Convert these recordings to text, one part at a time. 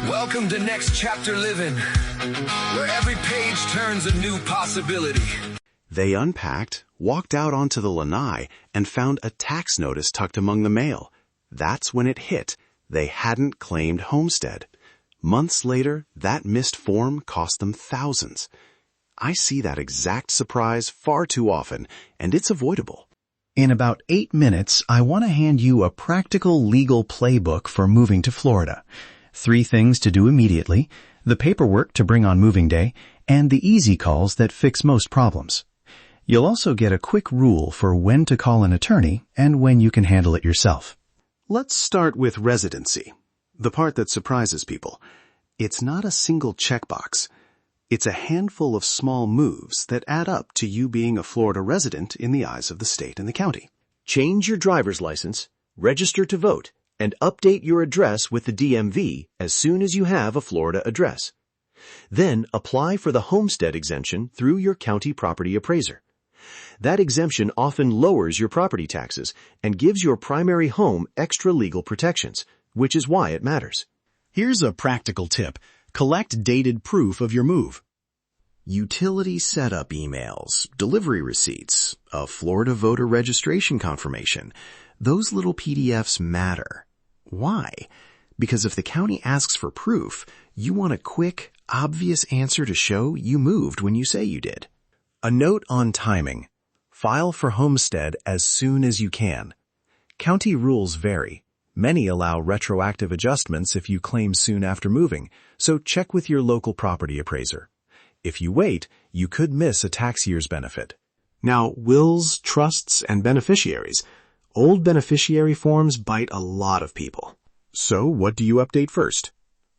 Welcome to Next Chapter Living, where every page turns a new possibility. They unpacked, walked out onto the lanai, and found a tax notice tucked among the mail. That's when it hit. They hadn't claimed Homestead. Months later, that missed form cost them thousands. I see that exact surprise far too often, and it's avoidable. In about 8 minutes, I want to hand you a practical legal playbook for moving to Florida. 3 things to do immediately, the paperwork to bring on moving day, and the easy calls that fix most problems. You'll also get a quick rule for when to call an attorney and when you can handle it yourself. Let's start with residency, the part that surprises people. It's not a single checkbox. It's a handful of small moves that add up to you being a Florida resident in the eyes of the state and the county. Change your driver's license, register to vote, and update your address with the DMV as soon as you have a Florida address. Then apply for the Homestead exemption through your county property appraiser. That exemption often lowers your property taxes and gives your primary home extra legal protections, which is why it matters. Here's a practical tip. Collect dated proof of your move. Utility setup emails, delivery receipts, a Florida voter registration confirmation. Those little PDFs matter. Why? Because if the county asks for proof, you want a quick, obvious answer to show you moved when you say you did. A note on timing. File for Homestead as soon as you can. County rules vary. Many allow retroactive adjustments if you claim soon after moving, so check with your local property appraiser. If you wait, you could miss a tax year's benefit. Now, wills, trusts, and beneficiaries. Old beneficiary forms bite a lot of people. So what do you update first?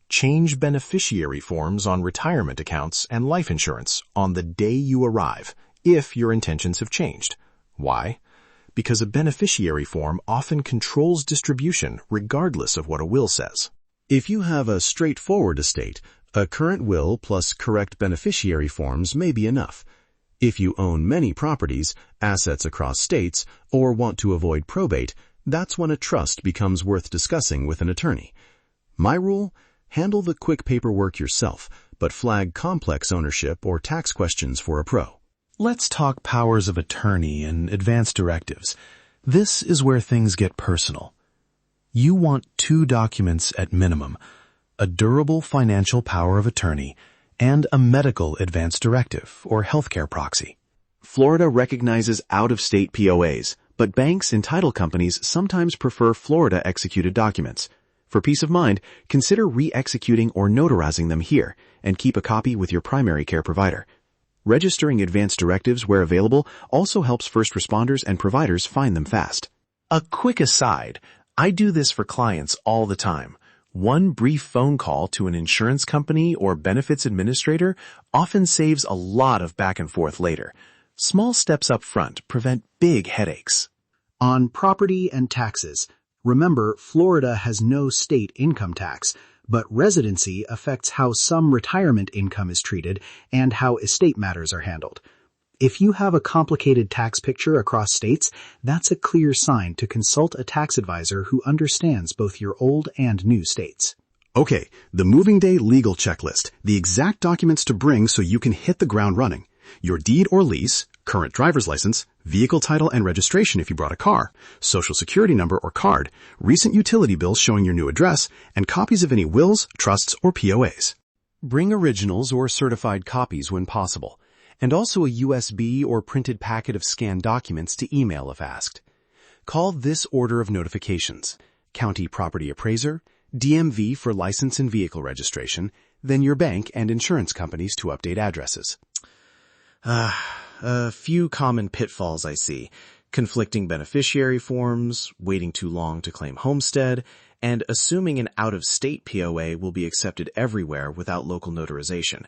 Change beneficiary forms on retirement accounts and life insurance on the day you arrive, if your intentions have changed. Why? Because a beneficiary form often controls distribution regardless of what a will says. If you have a straightforward estate, a current will plus correct beneficiary forms may be enough. If you own many properties, assets across states, or want to avoid probate, that's when a trust becomes worth discussing with an attorney. My rule? Handle the quick paperwork yourself, but flag complex ownership or tax questions for a pro. Let's talk powers of attorney and advance directives. This is where things get personal. You want 2 documents at minimum, a durable financial power of attorney and a medical advance directive or healthcare proxy. Florida recognizes out-of-state POAs, but banks and title companies sometimes prefer Florida-executed documents. For peace of mind, consider re-executing or notarizing them here and keep a copy with your primary care provider. Registering advance directives where available also helps first responders and providers find them fast. A quick aside, I do this for clients all the time. One brief phone call to an insurance company or benefits administrator often saves a lot of back and forth later. Small steps up front prevent big headaches. On property and taxes, remember Florida has no state income tax, but residency affects how some retirement income is treated and how estate matters are handled. If you have a complicated tax picture across states, that's a clear sign to consult a tax advisor who understands both your old and new states. Okay, the moving day legal checklist, the exact documents to bring so you can hit the ground running. Your deed or lease, current driver's license, vehicle title and registration if you brought a car, social security number or card, recent utility bills showing your new address, and copies of any wills, trusts, or POAs. Bring originals or certified copies when possible, and also a USB or printed packet of scanned documents to email if asked. Call this order of notifications: County Property Appraiser, DMV for license and vehicle registration, then your bank and insurance companies to update addresses. A few common pitfalls I see: conflicting beneficiary forms, waiting too long to claim Homestead, and assuming an out-of-state POA will be accepted everywhere without local notarization.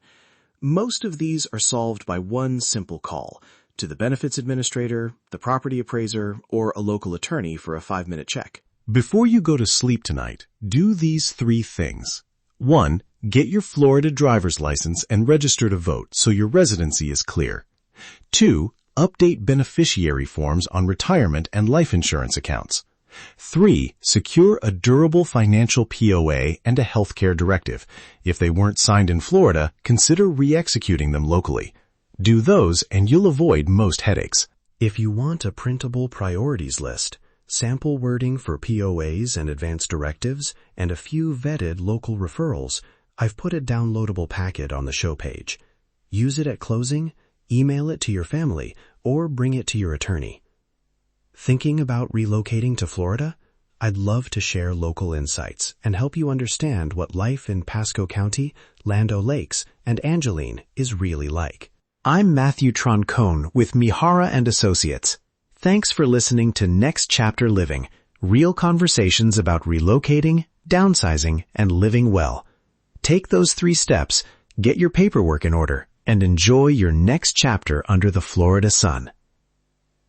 Most of these are solved by one simple call to the benefits administrator, the property appraiser, or a local attorney for a 5-minute check. Before you go to sleep tonight, do these 3 things. 1. Get your Florida driver's license and register to vote so your residency is clear. 2. Update beneficiary forms on retirement and life insurance accounts. 3. Secure a durable financial POA and a healthcare directive. If they weren't signed in Florida, consider re-executing them locally. Do those and you'll avoid most headaches. If you want a printable priorities list, sample wording for POAs and advanced directives, and a few vetted local referrals, I've put a downloadable packet on the show page. Use it at closing, email it to your family, or bring it to your attorney. Thinking about relocating to Florida? I'd love to share local insights and help you understand what life in Pasco County, Land O'Lakes, and Angeline is really like. I'm Matthew Troncone with Mihara and Associates. Thanks for listening to Next Chapter Living, real conversations about relocating, downsizing, and living well. Take those 3 steps, get your paperwork in order, and enjoy your next chapter under the Florida sun.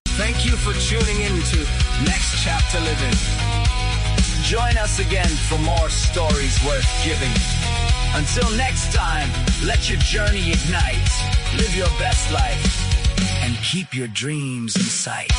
Thank you for tuning in to Next Chapter Living. Join us again for more stories worth giving. Until next time, let your journey ignite. Live your best life and keep your dreams in sight.